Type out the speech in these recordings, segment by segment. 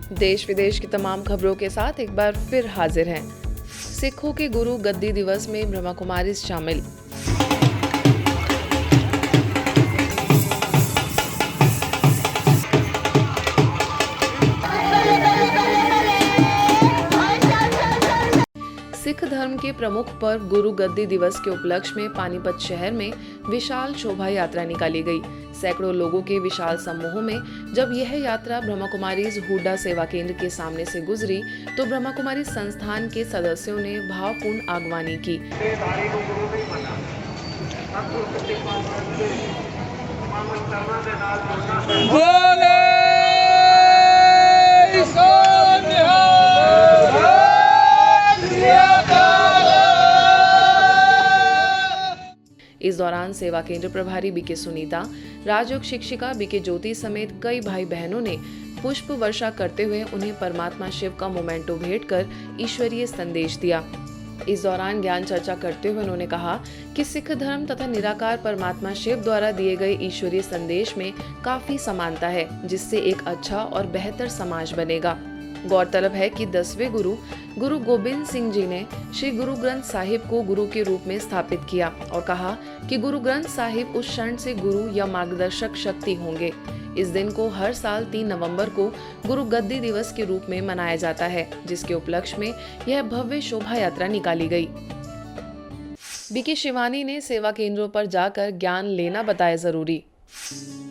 देश विदेश की तमाम खबरों के साथ एक बार फिर हाजिर हैं। सिखों के गुरु गद्दी दिवस में ब्रह्मा कुमारी शामिल। सिख धर्म के प्रमुख पर्व गुरु गद्दी दिवस के उपलक्ष्य में पानीपत शहर में विशाल शोभा यात्रा निकाली गई। सैकड़ों लोगों के विशाल समूहों में जब यह यात्रा ब्रह्मा कुमारीज हुड्डा सेवा केंद्र के सामने से गुजरी तो ब्रह्मा कुमारी संस्थान के सदस्यों ने भावपूर्ण आगवानी की। इस दौरान सेवा केंद्र प्रभारी बीके सुनीता, राजयोग शिक्षिका बीके ज्योति समेत कई भाई बहनों ने पुष्प वर्षा करते हुए उन्हें परमात्मा शिव का मोमेंटो भेंट कर ईश्वरीय संदेश दिया। इस दौरान ज्ञान चर्चा करते हुए उन्होंने कहा कि सिख धर्म तथा निराकार परमात्मा शिव द्वारा दिए गए ईश्वरीय संदेश में काफी समानता है, जिससे एक अच्छा और बेहतर समाज बनेगा। गौरतलब है कि 10वें गुरु गोबिंद सिंह जी ने श्री गुरु ग्रंथ साहिब को गुरु के रूप में स्थापित किया और कहा कि गुरु ग्रंथ साहिब उस क्षण से गुरु या मार्गदर्शक शक्ति होंगे। इस दिन को हर साल 3 नवंबर को गुरु गद्दी दिवस के रूप में मनाया जाता है, जिसके उपलक्ष्य में यह भव्य शोभा यात्रा निकाली गई। बीके शिवानी ने सेवा केंद्रों पर जाकर ज्ञान लेना बताया जरूरी।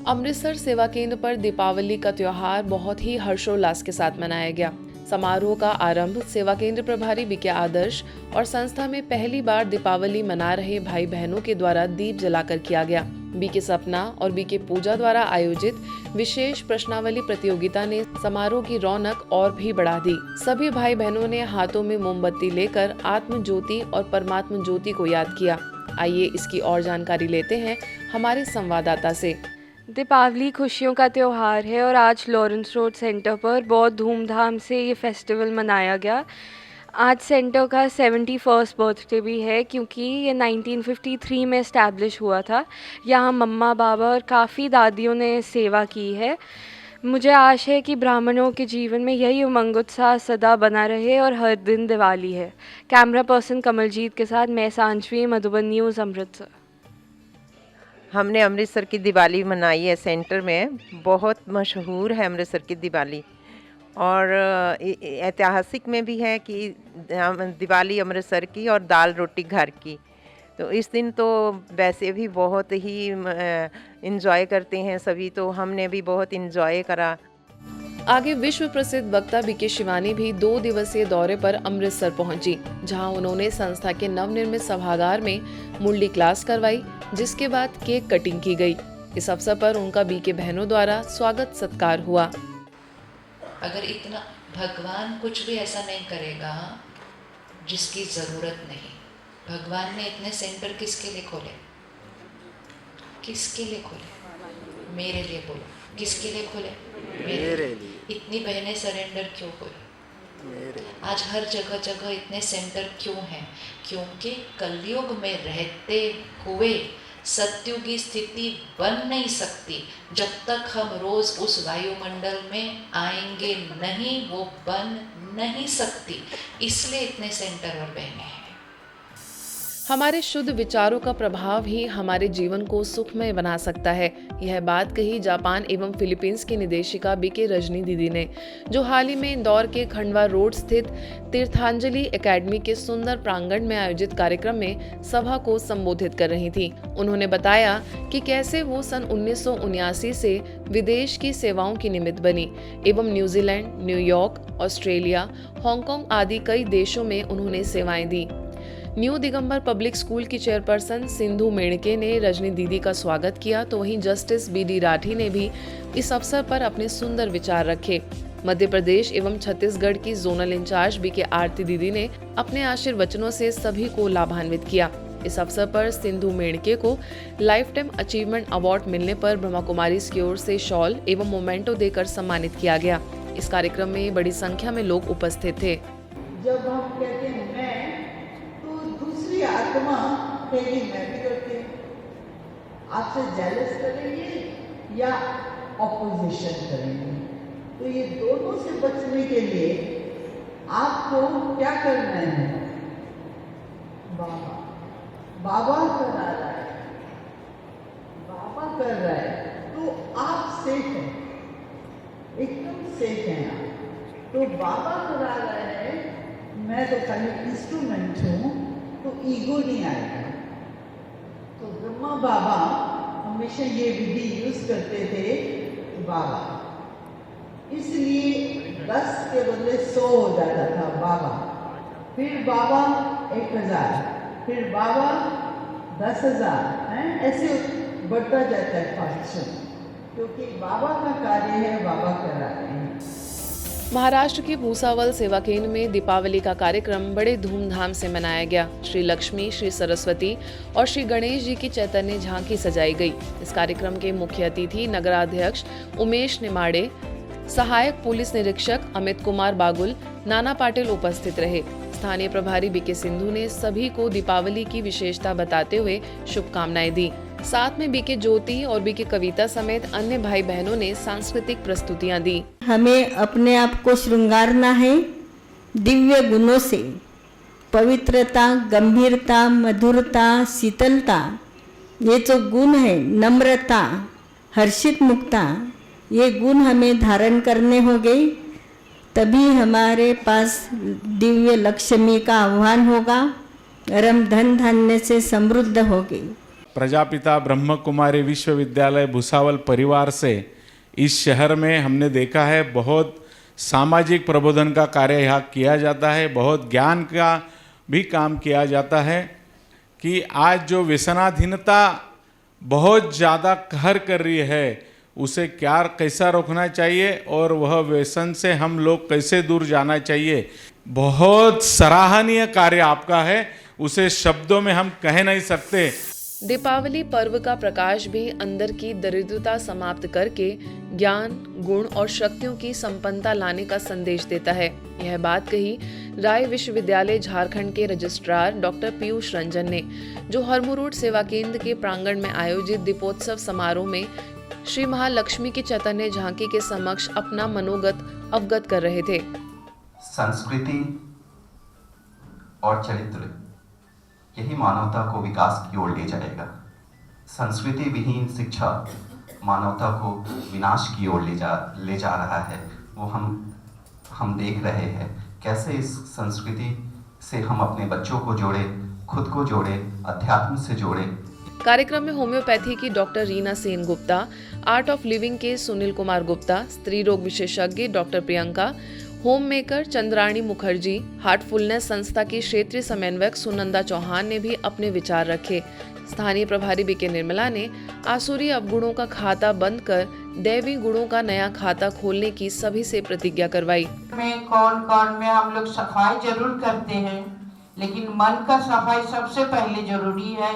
अमृतसर सेवा केंद्र पर दीपावली का त्योहार बहुत ही हर्षोल्लास के साथ मनाया गया। समारोह का आरंभ सेवा केंद्र प्रभारी बीके आदर्श और संस्था में पहली बार दीपावली मना रहे भाई बहनों के द्वारा दीप जलाकर किया गया। बीके सपना और बीके पूजा द्वारा आयोजित विशेष प्रश्नावली प्रतियोगिता ने समारोह की रौनक और भी बढ़ा दी। सभी भाई बहनों ने हाथों में मोमबत्ती लेकर आत्म ज्योति और परमात्म ज्योति को याद किया। आइए इसकी और जानकारी लेते हैं हमारे संवाददाता से। दीपावली खुशियों का त्यौहार है और आज लॉरेंस रोड सेंटर पर बहुत धूमधाम से ये फेस्टिवल मनाया गया। आज सेंटर का 71st बर्थडे भी है, क्योंकि ये 1953 में इस्टेब्लिश हुआ था। यहाँ मम्मा बाबा और काफ़ी दादियों ने सेवा की है। मुझे आशा है कि ब्राह्मणों के जीवन में यही उमंग उत्साह सदा बना रहे और हर दिन दिवाली है। कैमरा पर्सन कमलजीत के साथ मैं सांचवी, मधुबन न्यूज़, अमृतसर। हमने अमृतसर की दिवाली मनाई है सेंटर में। बहुत मशहूर है अमृतसर की दिवाली और ऐतिहासिक में भी है कि दिवाली अमृतसर की और दाल रोटी घर की। तो इस दिन तो वैसे भी बहुत ही इंजॉय करते हैं सभी, तो हमने भी बहुत इंजॉय करा। आगे विश्व प्रसिद्ध वक्ता बीके शिवानी भी 2 दिवसीय दौरे पर अमृतसर पहुंची, जहां उन्होंने संस्था के नवनिर्मित सभागार में मुरली क्लास करवाई, जिसके बाद केक कटिंग की गई। इस अवसर पर उनका बीके बहनों द्वारा स्वागत सत्कार हुआ। अगर इतना भगवान कुछ भी ऐसा नहीं करेगा जिसकी ज़रूरत नहीं। भगवान ने इतने सेंटर किसके लिए खोले? किसके लिए खोले? मेरे लिए बोलो। किसके लिए खोले? मेरे लिए। इतनी बहनें सरेंडर क्यों हुई? आज हर जगह जगह इतने सेंटर क्यों हैं? क्योंकि कलयुग में रहते हुए सत्युग की स्थिति बन नहीं सकती जब तक हम रोज उस वायुमंडल में आएंगे नहीं, वो बन नहीं सकती। इसलिए इतने सेंटर और बहनें हैं। हमारे शुद्ध विचारों का प्रभाव ही हमारे जीवन को सुखमय बना सकता है। यह बात कही जापान एवं फिलीपींस की निदेशिका बीके रजनी दीदी ने, जो हाल ही में इंदौर के खंडवा रोड स्थित तीर्थांजलि एकेडमी के सुंदर प्रांगण में आयोजित कार्यक्रम में सभा को संबोधित कर रही थी। उन्होंने बताया कि कैसे वो सन 1979 से विदेश की सेवाओं की निमित्त बनी एवं न्यूजीलैंड, न्यूयॉर्क, ऑस्ट्रेलिया, हांगकांग आदि कई देशों में उन्होंने सेवाएं दी। न्यू दिगंबर पब्लिक स्कूल की चेयरपर्सन सिंधु मेणके ने रजनी दीदी का स्वागत किया, तो वहीं जस्टिस BD राठी ने भी इस अवसर पर अपने सुंदर विचार रखे। मध्य प्रदेश एवं छत्तीसगढ़ की जोनल इंचार्ज बीके आरती दीदी ने अपने आशीर्वचनों से सभी को लाभान्वित किया। इस अवसर पर सिंधु मेणके को लाइफ टाइम अचीवमेंट अवार्ड मिलने पर ब्रह्मा कुमारी की ओर से शॉल एवं मोमेंटो देकर सम्मानित किया गया। इस कार्यक्रम में बड़ी संख्या में लोग उपस्थित थे। जब हम कहते हैं मैं, तो दूसरी आत्मा कहेगी मैं भी करती हूँ। आपसे जेलस करेंगे या ऑपोजिशन करेंगे? तो ये दोनों से बचने के लिए आपको क्या करना है? बाबा बाबा करा रहा है, बाबा कर रहा है, तो आप सेफ हैं, एकदम सेफ हैं आप। तो बाबा करा रहा है, मैं तो खाली इंस्ट्रूमेंट हूँ, तो ईगो नहीं आएगा। तो ब्रह्मा बाबा हमेशा ये विधि यूज करते थे, बाबा, इसलिए 10 के बदले 100 हो जाता था बाबा, फिर बाबा 1000, फिर बाबा 10,000, ऐसे बढ़ता जाता है फंक्शन, क्योंकि बाबा का कार्य है, बाबा करा रहे हैं। महाराष्ट्र के भूसावल सेवा केंद्र में दीपावली का कार्यक्रम बड़े धूमधाम से मनाया गया। श्री लक्ष्मी, श्री सरस्वती और श्री गणेश जी की चैतन्य झांकी सजाई गई। इस कार्यक्रम के मुख्य अतिथि नगराध्यक्ष उमेश निमाड़े, सहायक पुलिस निरीक्षक अमित कुमार बागुल, नाना पाटिल उपस्थित रहे। स्थानीय प्रभारी बीके सिंधु ने सभी को दीपावली की विशेषता बताते हुए शुभकामनाएं दी। साथ में बीके ज्योति और बीके कविता समेत अन्य भाई बहनों ने सांस्कृतिक प्रस्तुतियां दी। हमें अपने आप को श्रृंगारना है दिव्य गुणों से। पवित्रता, गंभीरता, मधुरता, शीतलता, ये जो गुण है, नम्रता, हर्षित मुक्ता, ये गुण हमें धारण करने होंगे, तभी हमारे पास दिव्य लक्ष्मी का आह्वान होगा और हम धन धान्य से समृद्ध होंगे। प्रजापिता ब्रह्म कुमारी विश्वविद्यालय भूसावल परिवार से इस शहर में हमने देखा है बहुत सामाजिक प्रबोधन का कार्य यहाँ किया जाता है, बहुत ज्ञान का भी काम किया जाता है कि आज जो व्यसनाधीनता बहुत ज़्यादा कहर कर रही है, उसे क्या कैसा रोकना चाहिए और वह व्यसन से हम लोग कैसे दूर जाना चाहिए। बहुत सराहनीय कार्य आपका है, उसे शब्दों में हम कह नहीं सकते। दीपावली पर्व का प्रकाश भी अंदर की दरिद्रता समाप्त करके ज्ञान, गुण और शक्तियों की संपन्नता लाने का संदेश देता है। यह बात कही राय विश्वविद्यालय झारखंड के रजिस्ट्रार डॉक्टर पीयूष रंजन ने, जो हरमुरुड सेवा केंद्र के प्रांगण में आयोजित दीपोत्सव समारोह में श्री महालक्ष्मी की चैतन्य झांकी के समक्ष अपना मनोगत अवगत कर रहे थे। संस्कृति और चरित्र यही मानवता को विकास की ओर ले जाएगा। संस्कृति विहीन शिक्षा मानवता को विनाश की ओर ले जा रहा है। वो हम देख रहे हैं कैसे इस संस्कृति से हम अपने बच्चों को जोड़े, खुद को जोड़े, अध्यात्म से जोड़े। कार्यक्रम में होम्योपैथी की doctor Reena Sen Gupta, art of living के सुनील कुमार गुप्ता, स्त्री रोग विशेषज्ञ doctor Priyanka, home maker Chandrani Mukherjee, heartfulness संस्था की क्षेत्रीय समन्वयक सुनंदा चौहान ने भी अपने विचार रखे। स्थानीय प्रभारी बीके निर्मला ने आसुरी अवगुणों का खाता बंद कर दैवी गुणों का नया खाता खोलने की सभी से प्रतिज्ञा करवाई। में कौन में हम लोग सफाई जरूर करते हैं, लेकिन मन का सफाई सबसे पहले जरूरी है।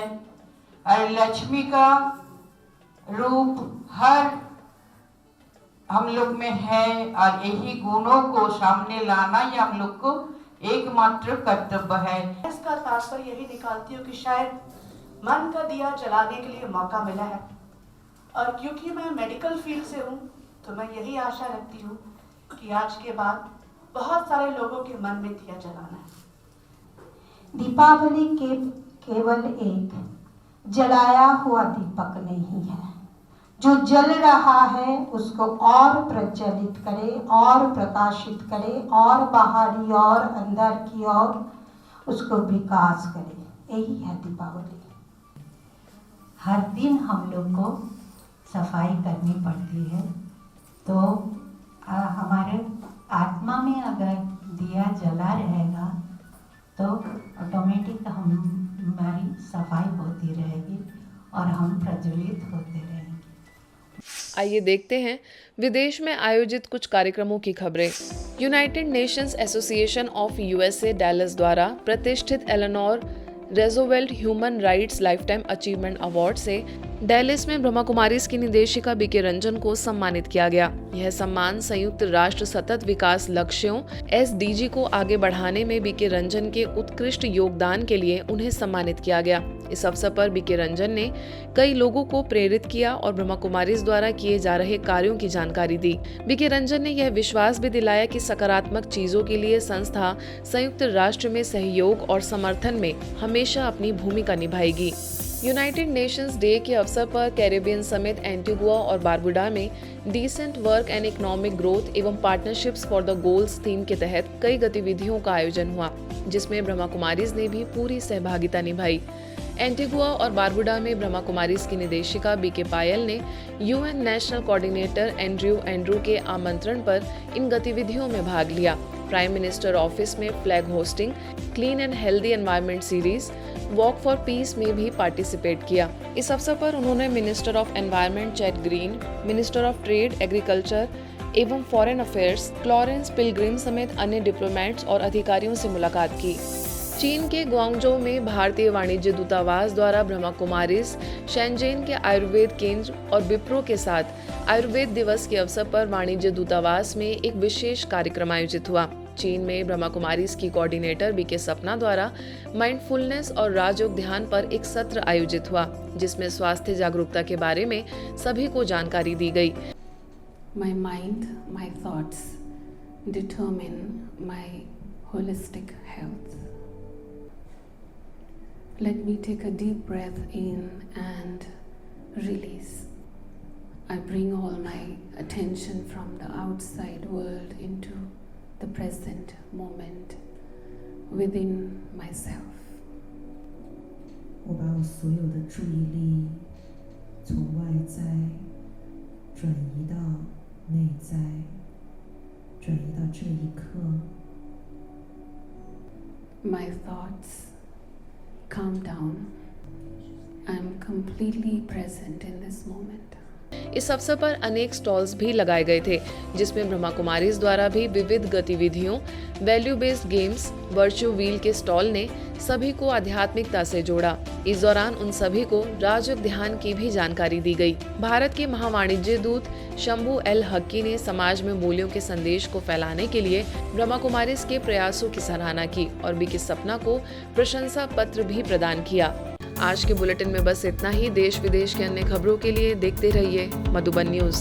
और लक्ष्मी का रूप हर हम लोग में है और यही गुणों को सामने लाना ही हम लोग को एकमात्र कर्तव्य है। इसका तात्पर्य यही निकालती हूँ कि शायद मन का दिया जलाने के लिए मौका मिला है, और क्योंकि मैं मेडिकल फील्ड से हूँ तो मैं यही आशा रखती हूँ कि आज के बाद बहुत सारे लोगों के मन में दिया जलाना है। दीपावली केवल एक जलाया हुआ दीपक नहीं है, जो जल रहा है उसको और प्रज्वलित करे और प्रकाशित करे और बाहरी और अंदर की ओर उसको विकास करे। यही है दीपावली। हर दिन हम लोग को सफाई करनी पड़ती है, तो हमारे आत्मा में अगर दिया जला रहेगा तो ऑटोमेटिक हमारी सफाई होती रहेगी और हम प्रज्वलित होते रहेंगे। आइए देखते हैं विदेश में आयोजित कुछ कार्यक्रमों की खबरें। United Nations association of USA Dallas द्वारा प्रतिष्ठित Eleanor Roosevelt human rights lifetime achievement award से डेलिस में ब्रह्मा कुमारीज की निदेशिका बीके रंजन को सम्मानित किया गया। यह सम्मान संयुक्त राष्ट्र सतत विकास लक्ष्यों SDG को आगे बढ़ाने में बीके रंजन के उत्कृष्ट योगदान के लिए उन्हें सम्मानित किया गया। इस अवसर पर बीके रंजन ने कई लोगों को प्रेरित किया और ब्रह्मा कुमारीज द्वारा किए जा रहे कार्यों की जानकारी दी। बीके रंजन ने यह विश्वास भी दिलाया कि सकारात्मक चीजों के लिए संस्था संयुक्त राष्ट्र में सहयोग और समर्थन में हमेशा अपनी भूमिका निभाएगी। यूनाइटेड नेशंस डे के अवसर पर कैरेबियन समेत एंटीगुआ और बारबुडा में decent work and economic growth एवं partnerships for the goals theme के तहत कई गतिविधियों का आयोजन हुआ, जिसमें ब्रह्मा कुमारीज ने भी पूरी सहभागिता निभाई। एंटीगुआ और बारबुडा में ब्रह्मा कुमारीज की निदेशिका बीके पायल ने UN नेशनल कोऑर्डिनेटर एंड्रयू के आमंत्रण पर इन गतिविधियों में भाग लिया। प्राइम मिनिस्टर ऑफिस में flag hosting, clean and healthy environment series, walk for piece में भी पार्टिसिपेट किया। इस अवसर पर उन्होंने minister of environment chat green, minister of trade, agriculture एवं फॉरेन अफेयर्स क्लॉरेंस पिलग्रिम समेत अन्य डिप्लोमेट्स और अधिकारियों से मुलाकात की। चीन के ग्वांगझोउ में भारतीय वाणिज्य दूतावास द्वारा ब्रह्मा कुमारीज, शेंजेन के आयुर्वेद केंद्र और विप्रो के साथ आयुर्वेद दिवस के अवसर पर वाणिज्य दूतावास में एक विशेष कार्यक्रम आयोजित हुआ। चीन में ब्रह्मा कुमारीज की कोऑर्डिनेटर बीके सपना द्वारा माइंडफुलनेस और राजयोग ध्यान पर एक सत्र आयोजित हुआ, जिसमें स्वास्थ्य जागरूकता के बारे में सभी को जानकारी दी गई। My mind, my thoughts determine my holistic health. Let me take a deep breath in and release. I bring all my attention from the outside world into the present moment within myself. 我把我所有的注意力从外在转移到内在，转移到这一刻。 My thoughts calm down. I'm completely present in this moment. इस अवसर पर अनेक stalls भी लगाए गए थे, जिसमें ब्रह्मा कुमारीज द्वारा भी विविध गतिविधियों, value based games, virtual wheel के स्टॉल ने सभी को आध्यात्मिकता से जोड़ा। इस दौरान उन सभी को राजयोग ध्यान की भी जानकारी दी गई। भारत के महावाणिज्य दूत शंभू एल हक्की ने समाज में मूल्यों के संदेश को फैलाने के लिए ब्रह्मा कुमारीज के प्रयासों की सराहना की और बीके सपना को प्रशंसा पत्र भी प्रदान किया। आज के बुलेटिन में बस इतना ही। देश विदेश के अन्य खबरों के लिए देखते रहिए मधुबन न्यूज।